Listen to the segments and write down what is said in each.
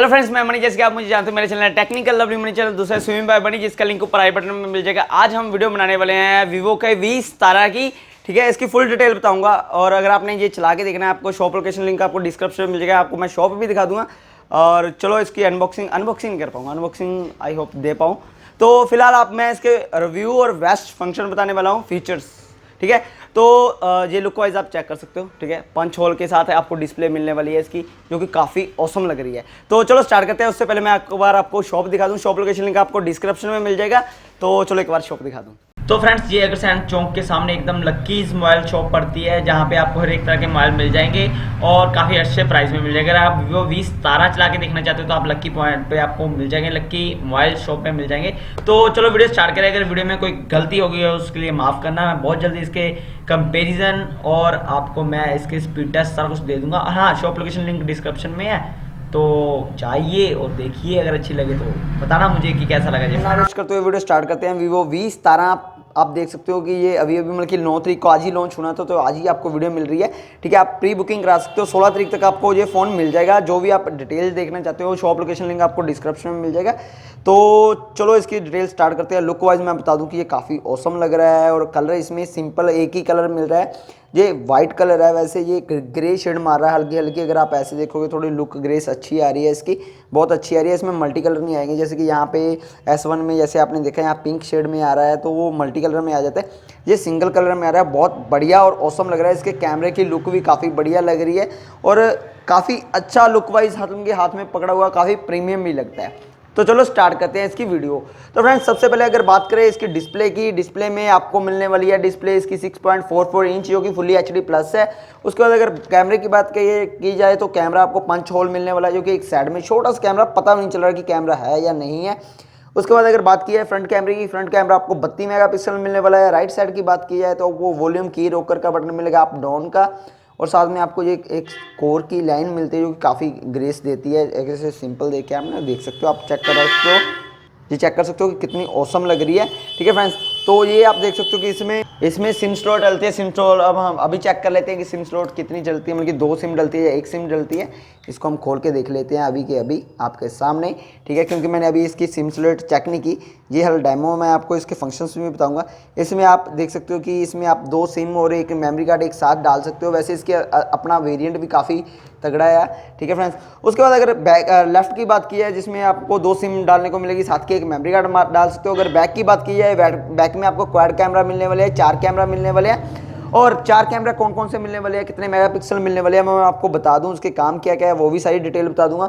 Hello friends, मैं money. जैसे कि आप मुझे जानते हैं, मेरे channel technical lovely money channel, दूसरा स्विमिंग बाय मनी, जिसका लिंक ऊपर आई बटन में मिल जाएगा। आज हम वीडियो बनाने वाले हैं वीवो के V17 की। ठीक है, इसकी फुल डिटेल बताऊंगा। और अगर आपने ये चला के देखना है, आपको शॉप लोकेशन लिंक आपको डिस्क्रिप्शन में मिल जाएगा। आपको मैं शॉप भी दिखा दूंगा। और चलो इसकी अनबॉक्सिंग नहीं कर पाऊंगा, अनबॉक्सिंग आई होप दे पाऊँ। तो फिलहाल आप मैं इसके रिव्यू और बेस्ट फंक्शन बताने वाला हूँ, फीचर्स। ठीक है, तो ये लुक वाइज आप चेक कर सकते हो। ठीक है, पंच होल के साथ है, आपको डिस्प्ले मिलने वाली है इसकी, जो कि काफ़ी ऑसम लग रही है। तो चलो स्टार्ट करते हैं। उससे पहले मैं एक बार आपको शॉप दिखा दूं। शॉप लोकेशन लिंक आपको डिस्क्रिप्शन में मिल जाएगा। तो चलो एक बार शॉप दिखा दूं। तो फ्रेंड्स, ये अग्रसेन चौक के सामने एकदम लक्कीज मोबाइल शॉप पड़ती है, जहाँ पे आपको हर एक तरह के मोबाइल मिल जाएंगे और काफ़ी अच्छे प्राइस में मिल जाएगा। अगर आप वीवो V17 चला के देखना चाहते हो तो आप लक्की पॉइंट पे आपको मिल जाएंगे, लक्की मोबाइल शॉप में मिल जाएंगे। तो चलो वीडियो स्टार्ट करें। अगर वीडियो में कोई गलती हो गई है उसके लिए माफ़ करना। मैं बहुत जल्दी इसके कंपेरिजन और आपको मैं इसके स्पीड टेस्ट सारा कुछ दे दूंगा। हाँ, शॉप लोकेशन लिंक डिस्क्रिप्शन में है, तो जाइए और देखिए। अगर अच्छी लगे तो बताना मुझे कि कैसा लगा। जैसे करते हुए वीडियो स्टार्ट करते हैं। वीवो V17 आप देख सकते हो कि ये अभी मतलब कि 9 तारीख को आज ही लॉन्च होना था, तो आज ही आपको वीडियो मिल रही है। ठीक है, आप प्री बुकिंग करा सकते हो। 16 तारीख तक आपको ये फ़ोन मिल जाएगा। जो भी आप डिटेल्स देखना चाहते हो, शॉप लोकेशन लिंक आपको डिस्क्रिप्शन में मिल जाएगा। तो चलो इसकी डिटेल स्टार्ट करते हैं। लुक वाइज मैं बता दूं कि ये काफ़ी ऑसम लग रहा है और कलर इसमें सिंपल एक ही कलर मिल रहा है। ये वाइट कलर है, वैसे ये ग्रे शेड मार रहा है हल्की हल्की। अगर आप ऐसे देखोगे थोड़ी लुक ग्रेस अच्छी आ रही है इसकी, बहुत अच्छी आ रही है। इसमें मल्टी कलर नहीं आएंगे, जैसे कि यहाँ पे S1 में जैसे आपने देखा यहाँ पिंक शेड में आ रहा है, तो वो मल्टी कलर में आ जाता है। ये सिंगल कलर में आ रहा है, बहुत बढ़िया और ऑसम लग रहा है। इसके कैमरे की लुक भी काफ़ी बढ़िया लग रही है और काफ़ी अच्छा लुक वाइज हाथ में पकड़ा हुआ काफ़ी प्रीमियम भी लगता है। तो चलो स्टार्ट करते हैं इसकी वीडियो। तो फ्रेंड्स, सबसे पहले अगर बात करें इसकी डिस्प्ले की, डिस्प्ले में आपको मिलने वाली है डिस्प्ले इसकी 6.44 इंच, जो कि फुली HD प्लस है। उसके बाद अगर कैमरे की बात की जाए तो कैमरा आपको पंच होल मिलने वाला है, जो कि एक साइड में छोटा सा कैमरा, पता भी नहीं चल रहा कि कैमरा है या नहीं है। उसके बाद अगर बात की जाए फ्रंट कैमरे की, फ्रंट कैमरा आपको 32 मेगापिक्सल मिलने वाला है। राइट साइड की बात की जाए तो वो वॉल्यूम की रोकर का बटन मिलेगा अप डाउन का, और साथ में आपको ये एक कोर की लाइन मिलती है, जो कि काफ़ी ग्रेस देती है। ऐसे सिंपल देख के आप ना देख सकते हो, आप चेक कर सकते हो, ये चेक कर सकते हो कि कितनी ऑसम लग रही है। ठीक है फ्रेंड्स, तो ये आप देख सकते हो कि इसमें सिम स्लॉट डलती है। सिम स्लॉट अब हम अभी चेक कर लेते हैं कि सिम स्लॉट कितनी डलती है, मतलब कि 2 सिम डलती है या 1 सिम डलती है। इसको हम खोल के देख लेते हैं अभी के अभी आपके सामने। ठीक है, क्योंकि मैंने अभी इसकी सिम स्लॉट चेक नहीं की। ये हल डेमो मैं आपको इसके फंक्शंस भी बताऊंगा। इसमें आप देख सकते हो कि इसमें आप 2 सिम और एक मेमोरी कार्ड एक साथ डाल सकते हो। वैसे इसके अपना वेरिएंट भी काफ़ी तगड़ा है। ठीक है फ्रेंड्स, उसके बाद अगर बैक लेफ्ट की बात की जाए, जिसमें आपको 2 सिम डालने को मिलेगी, साथ के एक मेमोरी कार्ड डाल सकते हो। अगर बैक की बात की जाए, बैक में आपको क्वाड कैमरा मिलने वाले हैं, 4 कैमरा मिलने वाले हैं। और 4 कैमरा कौन कौन से मिलने वाले हैं, कितने मेगापिक्सल मिलने वाले हैं, मैं आपको बता दूं। उसके काम क्या क्या है वो भी सारी डिटेल बता दूंगा।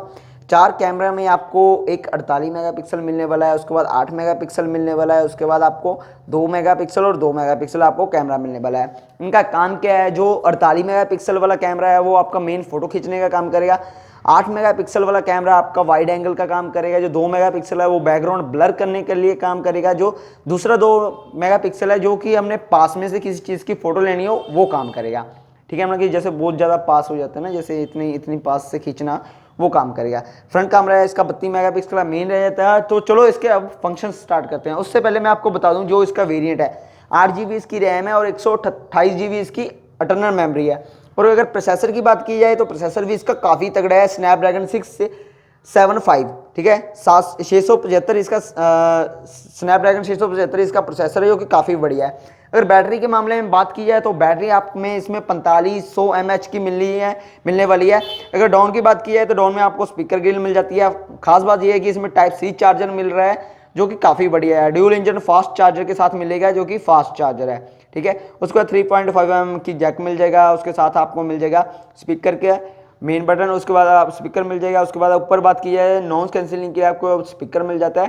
4 कैमरा में आपको एक 48 मेगापिक्सल मिलने वाला है, उसके बाद 8 मेगापिक्सल मिलने वाला है, उसके बाद आपको 2 मेगापिक्सल और 2 मेगापिक्सल आपको कैमरा मिलने वाला है। इनका काम क्या है, जो 48 मेगापिक्सल वाला कैमरा है वो आपका मेन फोटो खींचने का काम करेगा। 8 मेगापिक्सल वाला कैमरा आपका वाइड एंगल का काम करेगा। जो 2 मेगापिक्सल है वो बैकग्राउंड ब्लर करने के लिए काम करेगा। जो दूसरा 2 मेगापिक्सल है, जो कि हमने पास में से किसी चीज़ की फ़ोटो लेनी हो, वो काम करेगा। ठीक है, मतलब कि जैसे बहुत ज़्यादा पास हो जाता है ना, जैसे इतनी पास से खींचना, वो काम करेगा। फ्रंट कैमरा है इसका 32 मेगापिक्सल का मेन रह जाता है। तो चलो इसके अब फंक्शन स्टार्ट करते हैं। उससे पहले मैं आपको बता दूं जो इसका वेरिएंट है, 8 GB इसकी रैम है और 128 GB इसकी इंटरनल मेमोरी है। और अगर प्रोसेसर की बात की जाए तो प्रोसेसर भी इसका काफ़ी तगड़ा है, स्नैपड्रैगन 675। ठीक है, 675 इसका स्नैपड्रैगन 675 इसका प्रोसेसर है, जो कि काफ़ी बढ़िया है। अगर बैटरी के मामले में बात की जाए तो बैटरी आप में इसमें 4500 mAh की मिलने वाली है। अगर डाउन की बात की जाए तो डाउन में आपको स्पीकर ग्रिल मिल जाती है। खास बात यह है कि इसमें टाइप C चार्जर मिल रहा है, जो कि काफ़ी बढ़िया है। ड्यूल इंजन फास्ट चार्जर के साथ मिलेगा, जो कि फास्ट चार्जर है। ठीक है, उसके बाद 3.5 mm की जैक मिल जाएगा। उसके साथ आपको मिल जाएगा स्पीकर के मेन बटन, उसके बाद आप स्पीकर मिल जाएगा। उसके बाद ऊपर बात की जाए नॉइस कैंसिलिंग के लिए आपको स्पीकर मिल जाता है।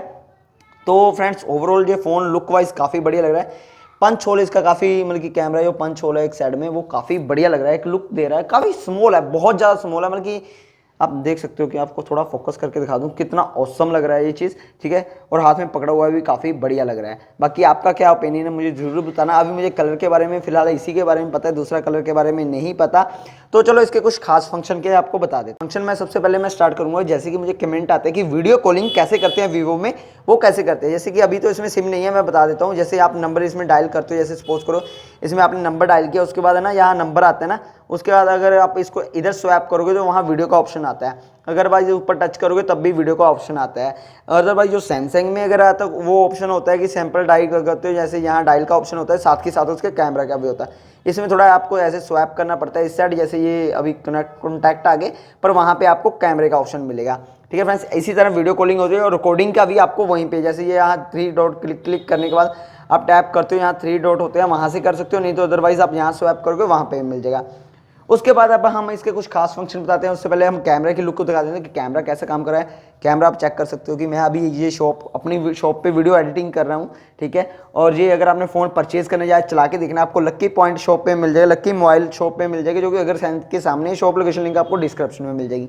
तो फ्रेंड्स, ओवरऑल ये फ़ोन लुक वाइज काफ़ी बढ़िया लग रहा है। पंच होल इसका काफ़ी मतलब कि कैमरा जो पंच होल है एक साइड में, वो काफ़ी बढ़िया लग रहा है, एक लुक दे रहा है। काफ़ी स्मॉल है, बहुत ज़्यादा स्मॉल है, मतलब कि आप देख सकते हो कि आपको थोड़ा फोकस करके दिखा दूं कितना ऑसम लग रहा है ये चीज़। ठीक है, और हाथ में पकड़ा हुआ भी काफ़ी बढ़िया लग रहा है। बाकी आपका क्या ओपिनियन है मुझे जरूर बताना। अभी मुझे कलर के बारे में फिलहाल इसी के बारे में पता है, दूसरा कलर के बारे में नहीं पता। तो चलो इसके कुछ खास फंक्शन के आपको बता दें। फंक्शन में सबसे पहले मैं स्टार्ट करूंगा, जैसे कि मुझे कमेंट आते हैं कि वीडियो कॉलिंग कैसे करते हैं वीवो में, वो कैसे करते हैं। जैसे कि अभी तो इसमें सिम नहीं है, मैं बता देता हूँ। जैसे आप नंबर इसमें डायल करते हो, जैसे सपोज करो इसमें आपने नंबर डायल किया, उसके बाद है ना यहाँ नंबर आता है ना, उसके बाद अगर आप इसको इधर स्वैप करोगे तो वहाँ वीडियो का ऑप्शन आता है, अदरवाइज ऊपर टच करोगे तब भी वीडियो का ऑप्शन आता है। अदरवाइज जो सैमसंग में अगर आता है वो ऑप्शन होता है कि सैंपल डायल करते हो, जैसे यहाँ डायल का ऑप्शन होता है, साथ के साथ उसके कैमरा का भी होता है। इसमें थोड़ा आपको ऐसे स्वैप करना पड़ता है इस साइड, जैसे ये अभी कॉन्टैक्ट आगे, पर वहाँ पे आपको कैमरे का ऑप्शन मिलेगा। ठीक है फ्रेंड्स, इसी तरह वीडियो कॉलिंग होती है और रिकॉर्डिंग का भी आपको वहीं पे, जैसे ये यहाँ 3 डॉट क्लिक करने के बाद आप टैप करते हो, यहाँ 3 डॉट होते हैं, वहाँ से कर सकते हो, नहीं तो अदरवाइज आप यहाँ स्वैप करोगे वहाँ पे मिल जाएगा। उसके बाद अब हम इसके कुछ खास फंक्शन बताते हैं। उससे पहले हम कैमरे की लुक को दिखा देते हैं कि कैमरा कैसे काम कर रहा है। कैमरा आप चेक कर सकते हो कि मैं अभी ये अपनी शॉप पे वीडियो एडिटिंग कर रहा हूँ, ठीक है। और ये अगर आपने फ़ोन परचेज़ करने जाए, चला के देखना, आपको लक्की पॉइंट शॉप पे मिल जाएगा, लक्की मोबाइल शॉप पे मिल जाएगी, जो कि अगर सैंत के सामने शॉप लोकेशन लिंक आपको डिस्क्रिप्शन में मिल जाएगी।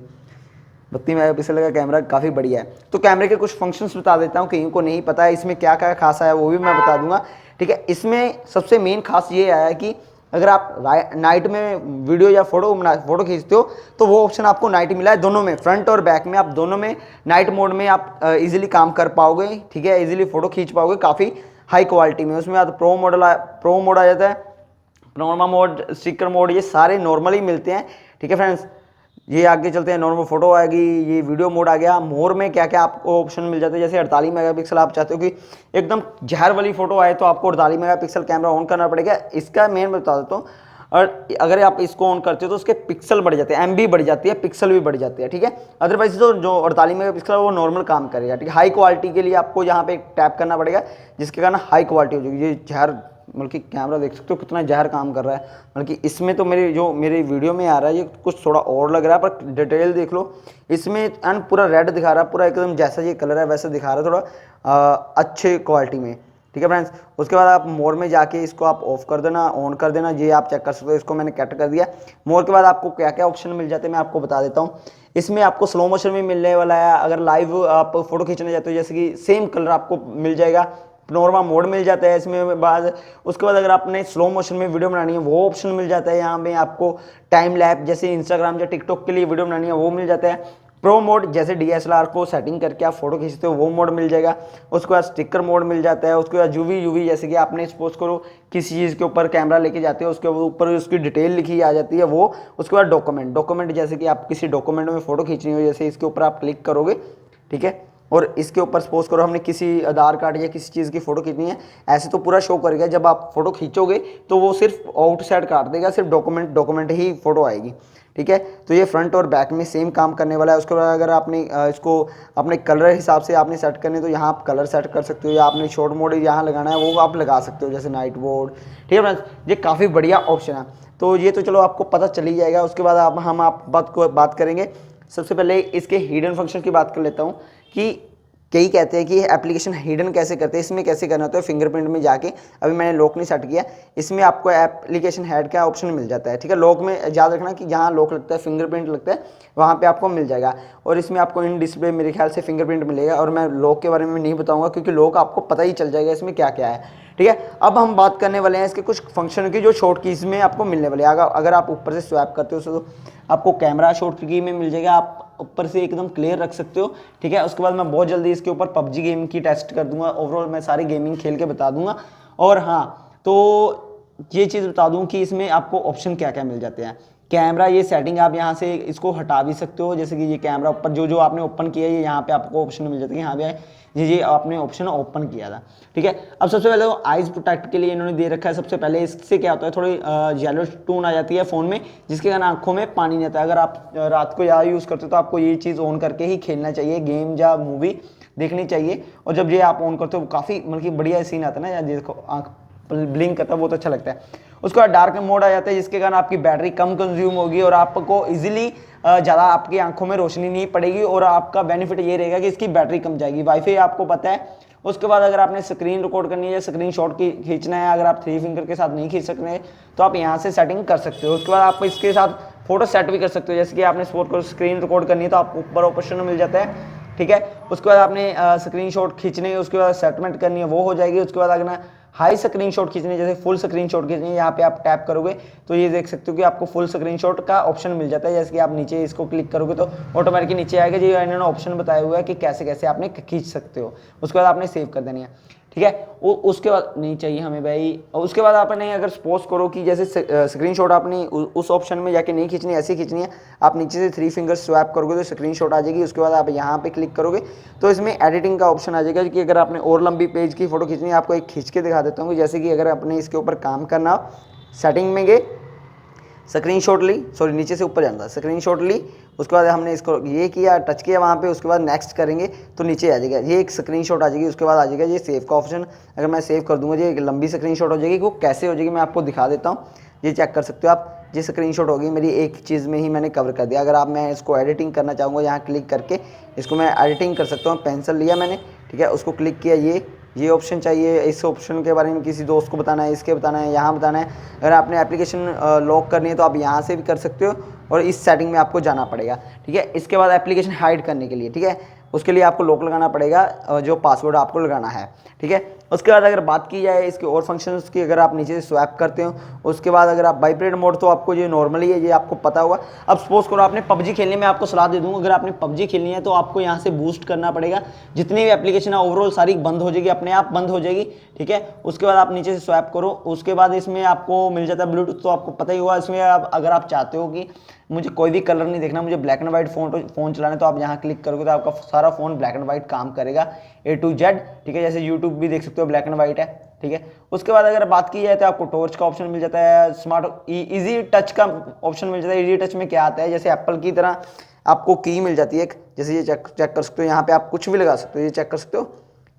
32 मेगापिक्सल का कैमरा काफ़ी बढ़िया है। तो कैमरे के कुछ फंक्शंस बता देता हूँ, कहीं को नहीं पता है इसमें क्या क्या खास आया वो भी मैं बता दूंगा, ठीक है। इसमें सबसे मेन खास ये आया है कि अगर आप नाइट में वीडियो या फोटो खींचते हो तो वो ऑप्शन आपको नाइट मिला है, दोनों में, फ्रंट और बैक में, आप दोनों में नाइट मोड में आप इजीली काम कर पाओगे, ठीक है, इजीली फोटो खींच पाओगे काफ़ी हाई क्वालिटी में। उसमें आप प्रो मोड आ जाता है, नॉर्मल मोड, स्टिकर मोड, ये सारे नॉर्मली मिलते हैं, ठीक है फ्रेंड्स। ये आगे चलते हैं, नॉर्मल फोटो आएगी, ये वीडियो मोड आ गया। मोर में क्या क्या आपको ऑप्शन मिल जाते हैं, जैसे 48 मेगापिक्सल आप चाहते हो कि एकदम जहर वाली फोटो आए तो आपको 48 मेगापिक्सल कैमरा ऑन करना पड़ेगा। इसका मेन बता देता हूँ, और अगर आप इसको ऑन करते हो तो उसके पिक्सल बढ़ जाते हैं, एमबी बढ़ जाती है, पिक्सल भी बढ़ जाती है, ठीक है। अदरवाइज तो जो 48 मेगापिक्सल है वो नॉर्मल काम करेगा, ठीक है। हाई क्वालिटी के लिए आपको यहाँ पे टैप करना पड़ेगा, जिसके कारण हाई क्वालिटी हो जाएगी। ये जहर बल्कि कैमरा देख सकते हो कितना जहर काम कर रहा है, बल्कि इसमें तो मेरी वीडियो में आ रहा है ये कुछ थोड़ा और लग रहा है, पर डिटेल देख लो इसमें, एंड पूरा रेड दिखा रहा है, पूरा एकदम जैसा ये कलर है वैसा दिखा रहा है, थोड़ा अच्छे क्वालिटी में, ठीक है फ्रेंड्स। उसके बाद आप मोर में जाके इसको आप ऑफ कर देना, ऑन कर देना, ये आप चेक कर सकते हो। इसको मैंने कट कर दिया। मोर के बाद आपको क्या क्या ऑप्शन मिल जाते हैं मैं आपको बता देता हूँ। इसमें आपको स्लो मोशन में मिलने वाला है, अगर लाइव आप फोटो खींचना चाहते हो जैसे कि सेम कलर आपको मिल जाएगा, नॉर्मल मोड मिल जाता है इसमें। बाद उसके बाद अगर आपने स्लो मोशन में वीडियो बनानी है वो ऑप्शन मिल जाता है। यहाँ पे आपको टाइम लैप जैसे इंस्टाग्राम या टिकटॉक के लिए वीडियो बनानी है वो मिल जाता है। प्रो मोड जैसे डीएसएलआर को सेटिंग करके आप फोटो खींचते हो वो मोड मिल जाएगा। उसके बाद स्टिकर मोड मिल जाता है। उसके बाद यूवी जैसे कि आपने सपोज करो किसी चीज़ के ऊपर कैमरा लेके जाते हो, उसके ऊपर उसकी डिटेल लिखी आ जाती है वो। उसके बाद डॉक्यूमेंट जैसे कि आप किसी डॉक्यूमेंट में फोटो खींचनी हो, जैसे इसके ऊपर आप क्लिक करोगे, ठीक है, और इसके ऊपर सपोज करो हमने किसी आधार कार्ड या किसी चीज़ की फ़ोटो खींचनी है, ऐसे तो पूरा शो करेगा। जब आप फोटो खींचोगे तो वो सिर्फ आउट साइड काट देगा, सिर्फ डॉक्यूमेंट ही फोटो आएगी, ठीक है। तो ये फ्रंट और बैक में सेम काम करने वाला है। उसके बाद अगर आपने इसको अपने कलर हिसाब से आपने सेट करने तो यहाँ आप कलर सेट कर सकते हो, या आपने शॉर्ट मोड यहाँ लगाना है वो आप लगा सकते हो, जैसे नाइट मोड, ठीक है फ्रेंड्स। ये काफ़ी बढ़िया ऑप्शन है। तो ये तो चलो आपको पता चल ही जाएगा। उसके बाद हम बात करेंगे। सबसे पहले इसके हिडन फंक्शन की बात कर लेता हूँ कि कई कहते हैं कि एप्लीकेशन हिडन कैसे करते हैं, इसमें कैसे करना होता है। फिंगरप्रिंट में जाके, अभी मैंने लॉक नहीं सेट किया, इसमें आपको एप्लीकेशन हेड का ऑप्शन मिल जाता है, ठीक है। लॉक में याद रखना कि जहाँ लॉक लगता है, फिंगरप्रिंट लगता है, वहाँ पे आपको मिल जाएगा। और इसमें आपको इन डिस्प्ले मेरे ख्याल से फिंगरप्रिंट मिलेगा, और मैं लॉक के बारे में नहीं बताऊँगा क्योंकि लॉक आपको पता ही चल जाएगा इसमें क्या क्या है, ठीक है। अब हम बात करने वाले हैं इसके कुछ फंक्शन की जो शॉर्ट कीज में आपको मिलने वाले हैं। अगर आप ऊपर से स्वैप करते हो तो आपको कैमरा शॉर्ट की में मिल जाएगा, आप ऊपर से एकदम क्लियर रख सकते हो, ठीक है। उसके बाद मैं बहुत जल्दी इसके ऊपर पबजी गेम की टेस्ट कर दूंगा, ओवरऑल मैं सारी गेमिंग खेल के बता दूंगा। और हाँ, तो ये चीज़ बता दूं कि इसमें आपको ऑप्शन क्या क्या मिल जाते हैं। कैमरा, ये सेटिंग आप यहाँ से इसको हटा भी सकते हो, जैसे कि ये कैमरा ऊपर जो आपने ओपन किया है, ये यहाँ पे आपको ऑप्शन मिल जाता है कि हाँ भैया ये आपने ऑप्शन ओपन किया था, ठीक है। अब सबसे पहले तो आइज प्रोटेक्ट के लिए इन्होंने दे रखा है। सबसे पहले इससे क्या होता है, थोड़ी येलो टोन आ जाती है फ़ोन में, जिसके कारण आंखों में पानी नहीं आता है। अगर आप रात को ज़्यादा यूज़ करते हो तो आपको ये चीज़ ऑन करके ही खेलना चाहिए, गेम या मूवी देखनी चाहिए। और जब ये आप ऑन करते हो काफ़ी मतलब बढ़िया सीन आता है ना, या देखो आँख ब्लिंक करता है, बहुत अच्छा लगता है। उसके बाद डार्क मोड आ जाता है, जिसके कारण आपकी बैटरी कम कंज्यूम होगी और आपको इजीली ज़्यादा आपकी आंखों में रोशनी नहीं पड़ेगी, और आपका बेनिफिट ये रहेगा कि इसकी बैटरी कम जाएगी। वाईफाई आपको पता है। उसके बाद अगर आपने स्क्रीन रिकॉर्ड करनी है या स्क्रीन शॉट की खींचना है, अगर आप 3 फिंगर के साथ नहीं खींच सकते तो आप यहाँ से सेटिंग कर सकते हो। उसके बाद आप इसके साथ फोटो सेट भी कर सकते हो, जैसे कि आपने स्क्रीन रिकॉर्ड करनी है तो आपको ऊपर ऑप्शन मिल जाता है, ठीक है। उसके बाद आपने स्क्रीन शॉट खींचने, उसके बाद सेटमेंट करनी है वो हो जाएगी। उसके बाद अगर हाई स्क्रीनशॉट खींचनी है, जैसे फुल स्क्रीनशॉट खींचनी है, यहाँ पे आप टैप करोगे तो ये देख सकते हो कि आपको फुल स्क्रीनशॉट का ऑप्शन मिल जाता है। जैसे कि आप नीचे इसको क्लिक करोगे तो ऑटोमेटिक नीचे आएगा। ये इन्होंने ऑप्शन बताया हुआ है कि कैसे कैसे आपने खींच सकते हो। उसके बाद आपने सेव कर देनी है, ठीक है। उसके बाद नहीं चाहिए हमें भाई। और उसके बाद आपने अगर सपोज करो कि जैसे स्क्रीनशॉट आपने उस ऑप्शन में जाके नहीं खींचनी, ऐसी खींचनी है, आप नीचे से 3 फिंगर स्वैप करोगे तो स्क्रीनशॉट आ जाएगी। उसके बाद आप यहाँ पे क्लिक करोगे तो इसमें एडिटिंग का ऑप्शन आ जाएगा कि अगर आपने और लंबी पेज की फोटो खींचनी है, आपको एक खींच के दिखा देता हूँ। जैसे कि अगर आपने इसके ऊपर काम करना हो, सेटिंग में गए, स्क्रीनशॉट ली, सॉरी नीचे से ऊपर जाना था, स्क्रीनशॉट ली, उसके बाद हमने इसको ये किया, टच किया वहाँ पे, उसके बाद नेक्स्ट करेंगे तो नीचे आ जाएगा, ये एक स्क्रीनशॉट आ जाएगी। उसके बाद आ जाएगा ये सेव का ऑप्शन। अगर मैं सेव कर दूंगा ये एक लंबी स्क्रीनशॉट हो जाएगी। वो कैसे हो जाएगी मैं आपको दिखा देता हूँ, ये चेक कर सकते हो आप। ये स्क्रीनशॉट होगी मेरी, एक चीज़ में ही मैंने कवर कर दिया। अगर आप मैं इसको एडिटिंग करना चाहूँगा, यहाँ क्लिक करके इसको मैं एडिटिंग कर सकता हूँ। पेंसिल लिया मैंने, ठीक है, उसको क्लिक किया, ये ऑप्शन चाहिए, इस ऑप्शन के बारे में किसी दोस्त को बताना है, इसके बताना है, यहाँ बताना है। अगर आपने एप्लीकेशन लॉक करनी है तो आप यहाँ से भी कर सकते हो और इस सेटिंग में आपको जाना पड़ेगा, ठीक है। इसके बाद एप्लीकेशन हाइड करने के लिए, ठीक है, उसके लिए आपको लॉक लगाना पड़ेगा, जो पासवर्ड आपको लगाना है, ठीक है। उसके बाद अगर बात की जाए इसके और फंक्शंस की, अगर आप नीचे से स्वैप करते हो, उसके बाद अगर आप वाइब्रेट मोड, तो आपको ये नॉर्मली है, ये आपको पता होगा। अब सपोज करो आपने पबजी खेलने में, आपको सलाह दे दूंगा, अगर आपने पबजी खेलनी है तो आपको यहाँ से बूस्ट करना पड़ेगा। जितनी भी एप्लीकेशन है ओवरऑल सारी बंद हो जाएगी, अपने आप बंद हो जाएगी, ठीक है। उसके बाद आप नीचे से स्वैप करो, उसके बाद इसमें आपको मिल जाता है ब्लूटूथ, तो आपको पता ही होगा। इसमें आप अगर आप चाहते हो कि मुझे कोई भी कलर नहीं देखना, मुझे ब्लैक एंड व्हाइट फ़ोन चलाना है, तो आप यहाँ क्लिक करोगे तो आपका सारा फ़ोन ब्लैक एंड व्हाइट काम करेगा, A to Z, ठीक है। जैसे यूट्यूब भी देख सकते हो ब्लैक एंड व्हाइट है, ठीक है। उसके बाद अगर बात की जाए तो आपको टॉर्च का ऑप्शन मिल जाता है, स्मार्ट इजी टच का ऑप्शन मिल जाता है। इजी टच में क्या आता है, जैसे एप्पल की तरह आपको की मिल जाती है एक, जैसे ये चेक कर सकते हो, यहाँ पे आप कुछ भी लगा सकते हो, ये चेक कर सकते हो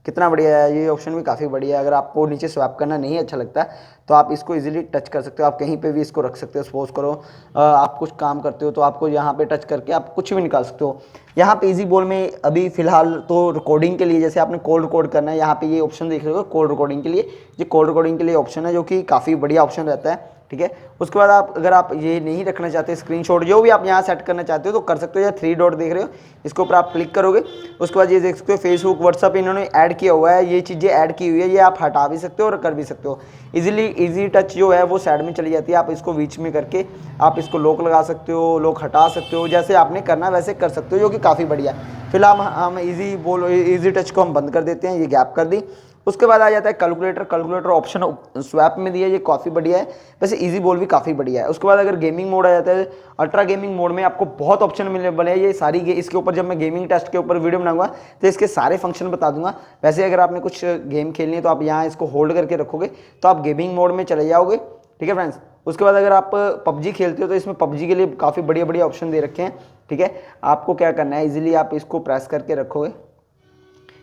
कितना बढ़िया है। ये ऑप्शन भी काफ़ी बढ़िया है। अगर आपको नीचे स्वैप करना नहीं अच्छा लगता तो आप इसको इजीली टच कर सकते हो, आप कहीं पे भी इसको रख सकते हो। सपोज करो आप कुछ काम करते हो तो आपको यहाँ पे टच करके आप कुछ भी निकाल सकते हो। यहाँ पे इजी बोल में अभी फिलहाल तो रिकॉर्डिंग के लिए, जैसे आपने कॉल रिकॉर्ड करना है, यहाँ पे ये ऑप्शन देख रहे हो कॉल रिकॉर्डिंग के लिए, ये कॉल रिकॉर्डिंग के लिए ऑप्शन है, जो कि काफ़ी बढ़िया ऑप्शन रहता है, ठीक है। उसके बाद आप अगर आप ये नहीं रखना चाहते स्क्रीनशॉट, जो भी आप यहाँ सेट करना चाहते हो तो कर सकते हो। या 3 डॉट देख रहे हो, इसके ऊपर आप क्लिक करोगे, उसके बाद ये देख सकते हो फेसबुक, व्हाट्सअप इन्होंने ऐड किया हुआ है, ये चीज़ें ऐड की हुई है, ये आप हटा भी सकते हो और कर भी सकते हो। इजी टच जो है वो साइड में चली जाती है, आप इसको बीच में करके आप इसको लॉक लगा सकते हो, लॉक हटा सकते हो, जैसे आपने करना वैसे कर सकते हो, जो कि काफ़ी बढ़िया है। फिलहाल हम इजी टच को हम बंद कर देते हैं, ये गैप कर दी। उसके बाद आ जाता है कैलकुलेटर ऑप्शन स्वैप में दिया, ये काफ़ी बढ़िया है। वैसे इजी बोल भी काफ़ी बढ़िया है। उसके बाद अगर गेमिंग मोड आ जाता है, अल्ट्रा गेमिंग मोड में आपको बहुत ऑप्शन मिलेबल है। ये सारी इसके ऊपर जब मैं गेमिंग टेस्ट के ऊपर वीडियो बनाऊंगा तो इसके सारे फंक्शन बता दूंगा। वैसे अगर आपने कुछ गेम खेलनी है तो आप यहाँ इसको होल्ड करके रखोगे तो आप गेमिंग मोड में चले जाओगे, ठीक है फ्रेंड्स। उसके बाद अगर आप पबजी खेलते हो तो इसमें पबजी के लिए काफ़ी बढ़िया बढ़िया ऑप्शन दे रखे हैं, ठीक है। आपको क्या करना है, इजीली आप इसको प्रेस करके रखोगे,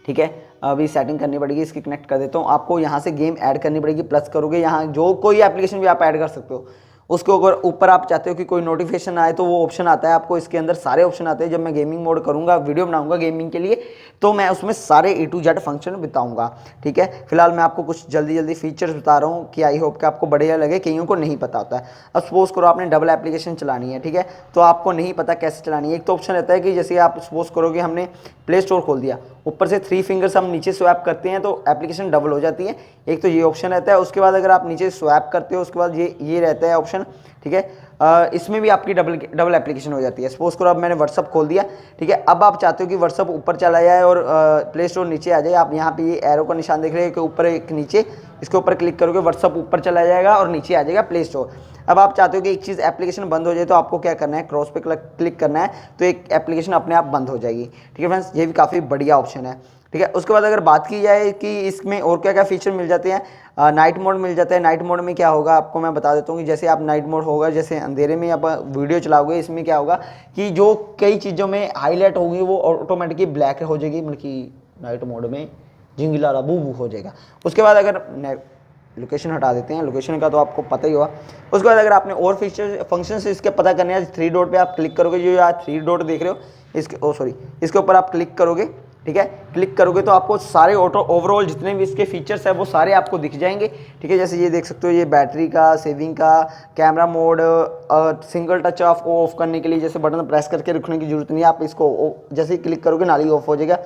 ठीक है। अभी सेटिंग करनी पड़ेगी, इसकी कनेक्ट कर देता हूँ। आपको यहाँ से गेम ऐड करनी पड़ेगी, प्लस करोगे, यहाँ जो कोई एप्लीकेशन भी आप ऐड कर सकते हो। उसके ऊपर आप चाहते हो कि कोई नोटिफिकेशन आए तो वो ऑप्शन आता है आपको, इसके अंदर सारे ऑप्शन आते हैं। जब मैं गेमिंग मोड करूँगा, वीडियो बनाऊंगा गेमिंग के लिए, तो मैं उसमें सारे A to Z फंक्शन बताऊँगा, ठीक है। फिलहाल मैं आपको कुछ जल्दी फीचर्स बता रहा हूँ कि आई होप कि आपको बढ़िया लगे, कईयों को नहीं पता होता है। अब सपोज करो आपने डबल एप्लीकेशन चलानी है, ठीक है, तो आपको नहीं पता कैसे चलानी है। एक तो ऑप्शन रहता है कि जैसे आप सपोज करोगे हमने प्ले स्टोर खोल दिया, ऊपर से 3 फिंगर्स हम नीचे स्वैप करते हैं तो एप्लीकेशन डबल हो जाती है, एक तो ये ऑप्शन रहता है। उसके बाद अगर आप नीचे स्वैप करते हो उसके बाद ये रहता है ऑप्शन, ठीक है। इसमें भी आपकी डबल एप्लीकेशन हो जाती है। सपोज करो अब मैंने व्हाट्सअप खोल दिया, ठीक है। अब आप चाहते हो कि व्हाट्सअप ऊपर चला जाए और प्ले स्टोर नीचे आ जाए, आप यहाँ पे ये एरो का निशान देख रहे हैं कि ऊपर एक नीचे, इसके ऊपर क्लिक करोगे व्हाट्सअप ऊपर चला जाएगा और नीचे आ जाएगा प्ले स्टोर। अब आप चाहते हो कि एक चीज़ एप्लीकेशन बंद हो जाए तो आपको क्या करना है, क्रॉस पे क्लिक करना है, तो एक एप्लीकेशन अपने आप बंद हो जाएगी, ठीक है फ्रेंड्स। ये भी काफ़ी बढ़िया ऑप्शन है, ठीक है। उसके बाद अगर बात की जाए कि इसमें और क्या क्या फीचर मिल जाते हैं, नाइट मोड मिल जाता है। नाइट मोड में क्या होगा आपको मैं बता देता हूँ कि जैसे आप नाइट मोड होगा, जैसे अंधेरे में आप वीडियो चलाओगे, इसमें क्या होगा कि जो कई चीज़ों में हाईलाइट होगी वो ऑटोमेटिकली ब्लैक हो जाएगी, मतलब कि नाइट मोड में जिंगला बू हो जाएगा। उसके बाद अगर लोकेशन हटा देते हैं, लोकेशन का तो आपको पता ही होगा। उसके बाद अगर आपने और फीचर फंक्शन इसके पता करने हैं, 3 डॉट पे आप क्लिक करोगे, जो यार 3 डॉट देख रहे हो इसके ऊपर आप क्लिक करोगे, ठीक है। क्लिक करोगे तो आपको सारे ओवरऑल जितने भी इसके फीचर्स है वो सारे आपको दिख जाएंगे, ठीक है। जैसे ये देख सकते हो, ये बैटरी का, सेविंग का, camera mode, single touch of करने के लिए जैसे बटन प्रेस करके रखने की जरूरत नहीं है, आप इसको जैसे ही क्लिक करोगे नाली ऑफ हो जाएगा।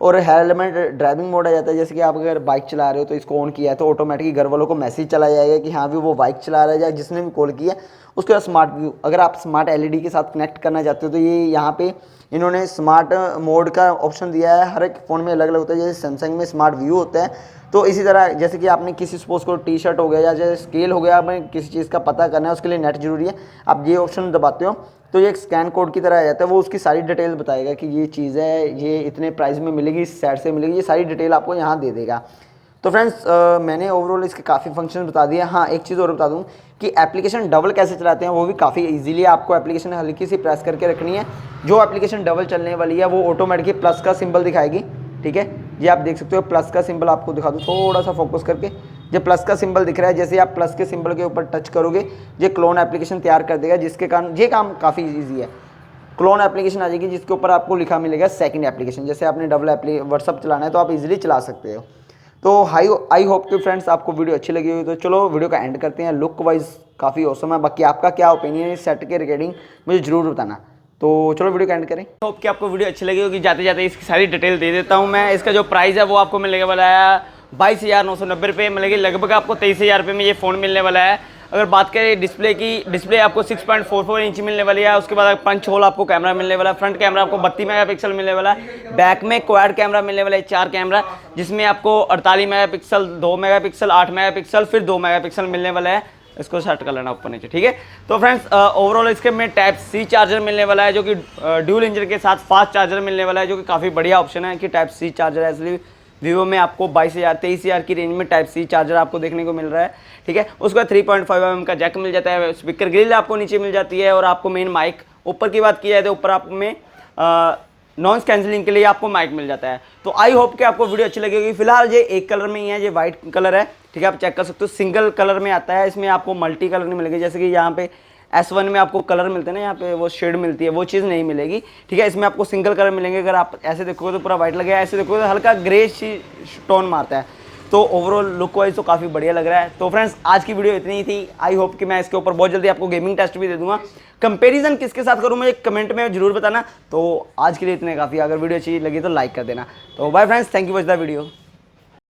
और हेलमेट ड्राइविंग मोड आ जाता है, जैसे कि आप अगर बाइक चला रहे हो तो इसको ऑन किया है तो ऑटोमेटिक घर वालों को मैसेज चला जाएगा कि हाँ भी वो बाइक चला रहा है, या जिसने भी कॉल किया। उसके बाद स्मार्ट व्यू, अगर आप स्मार्ट एलईडी के साथ कनेक्ट करना चाहते हो तो ये यहाँ पे इन्होंने स्मार्ट मोड का ऑप्शन दिया है। हर एक फ़ोन में अलग अलग होता है, जैसे सैमसंग में स्मार्ट व्यू होता है, तो इसी तरह जैसे कि आपने किसी सपोज को टी शर्ट हो गया या जैसे स्केल हो गया, आपने किसी चीज़ का पता करना है, उसके लिए नेट जरूरी है, आप ये ऑप्शन दबाते हो तो ये एक स्कैन कोड की तरह आ जाता है, वो उसकी सारी डिटेल बताएगा कि ये चीज़ है, ये इतने प्राइस में मिलेगी, इस साइड से मिलेगी, ये सारी डिटेल आपको यहाँ दे देगा। तो फ्रेंड्स मैंने ओवरऑल इसके काफ़ी फंक्शन बता दिया। हाँ, एक चीज़ और बता दूँ कि एप्लीकेशन डबल कैसे चलाते हैं, वो भी काफ़ी इजीली आपको एप्लीकेशन हल्की सी प्रेस करके रखनी है। जो एप्लीकेशन डबल चलने वाली है वो ऑटोमेटिकली प्लस का सिंबल दिखाएगी, ठीक है। ये आप देख सकते हो, प्लस का सिंबल आपको दिखा दूँ थोड़ा सा फोकस करके, जो प्लस का सिंबल दिख रहा है, जैसे आप प्लस के सिंबल के ऊपर टच करोगे ये क्लोन एप्लीकेशन तैयार कर देगा, जिसके कारण ये काम काफ़ी ईजी है। क्लोन एप्लीकेशन आ जाएगी जिसके ऊपर आपको लिखा मिलेगा सेकंड एप्लीकेशन, जैसे आपने डबल व्हाट्सअप चलाना है तो आप इजीली चला सकते हो। तो आई होप कि फ्रेंड्स आपको वीडियो अच्छी लगी होगी। तो चलो वीडियो का एंड करते हैं। लुक वाइज काफ़ी औसम है, बाकी आपका क्या ओपिनियन है इस सेट के रिगार्डिंग मुझे जरूर बताना। तो चलो वीडियो का एंड करें। होप कि आपको वीडियो अच्छी लगी होगी। जाते जाते इसकी सारी डिटेल दे देता हूँ मैं। इसका जो प्राइस है वो आपको मिलने वाला है 22,990 रुपये, मतलब लगभग आपको 23,000 रुपये में ये फ़ोन मिलने वाला है। अगर बात करें डिस्प्ले की, डिस्प्ले आपको 6.44 इंच मिलने वाली है। उसके बाद पंच होल आपको कैमरा मिलने वाला है। फ्रंट कैमरा आपको 32 मेगापिक्सल मिलने वाला है। बैक में क्वाड कैमरा मिलने वाला है, 4 कैमरा, जिसमें आपको 48 मेगापिक्सल, 2 मेगापिक्सल, 8 मेगापिक्सल, फिर 2 मेगापिक्सल मिलने वाला है। इसको सेट कर लेना ऊपर नीचे, ठीक है। तो फ्रेंड्स ओवरऑल इसके में टाइप सी चार्जर मिलने वाला है, जो कि ड्यूल इंजन के साथ फास्ट चार्जर मिलने वाला है, जो कि काफ़ी बढ़िया ऑप्शन है कि टाइप सी चार्जर है। इसलिए वीवो में आपको 22,000-23,000 की रेंज में टाइप सी चार्जर आपको देखने को मिल रहा है, ठीक है। उसके बाद 3.5 mm का जैक मिल जाता है। स्पीकर ग्रिल आपको नीचे मिल जाती है, और आपको मेन माइक, ऊपर की बात की जाए तो ऊपर आप में नॉइस कैंसिलिंग के लिए आपको माइक मिल जाता है। तो आई होप कि आपको वीडियो अच्छी लगेगी। फिलहाल ये एक कलर में ही है, ये वाइट कलर है, ठीक है। आप चेक कर सकते हो, सिंगल कलर में आता है, इसमें आपको मल्टी कलर नहीं मिलेगी। जैसे कि यहाँ पे S1 में आपको कलर मिलते हैं ना, यहाँ पे वो शेड मिलती है, वो चीज़ नहीं मिलेगी, ठीक है। इसमें आपको सिंगल कलर मिलेंगे। अगर आप ऐसे देखोगे तो पूरा वाइट लगेगा, ऐसे देखोगे तो हल्का ग्रे टोन मारता है। तो ओवरऑल लुक वाइज तो काफ़ी बढ़िया लग रहा है। तो फ्रेंड्स आज की वीडियो इतनी ही थी। आई होप कि मैं इसके ऊपर बहुत जल्दी आपको गेमिंग टेस्ट भी दे दूंगा। कंपैरिजन किसके साथ करूं मुझे कमेंट में जरूर बताना। तो आज के लिए इतने काफ़ी। अगर वीडियो अच्छी लगी तो लाइक कर देना। तो bye friends, thank you watch the video.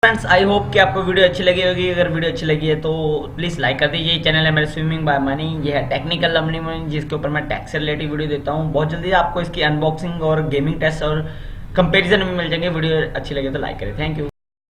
Friends I hope कि आपको वीडियो अच्छी लगी होगी। अगर वीडियो अच्छी लगी है तो प्लीज़ लाइक कर दीजिए। चैनल है मेरे स्विमिंग बाय मनी, ये है टेक्निकल लवलीमनी, जिसके ऊपर मैं टैक्स से रिलेटेड वीडियो देता हूँ। बहुत जल्दी आपको इसकी अनबॉक्सिंग और गेमिंग टेस्ट और कंपैरिजन भी मिल जाएंगे। वीडियो अच्छी लगी तो लाइक करें। Thank you.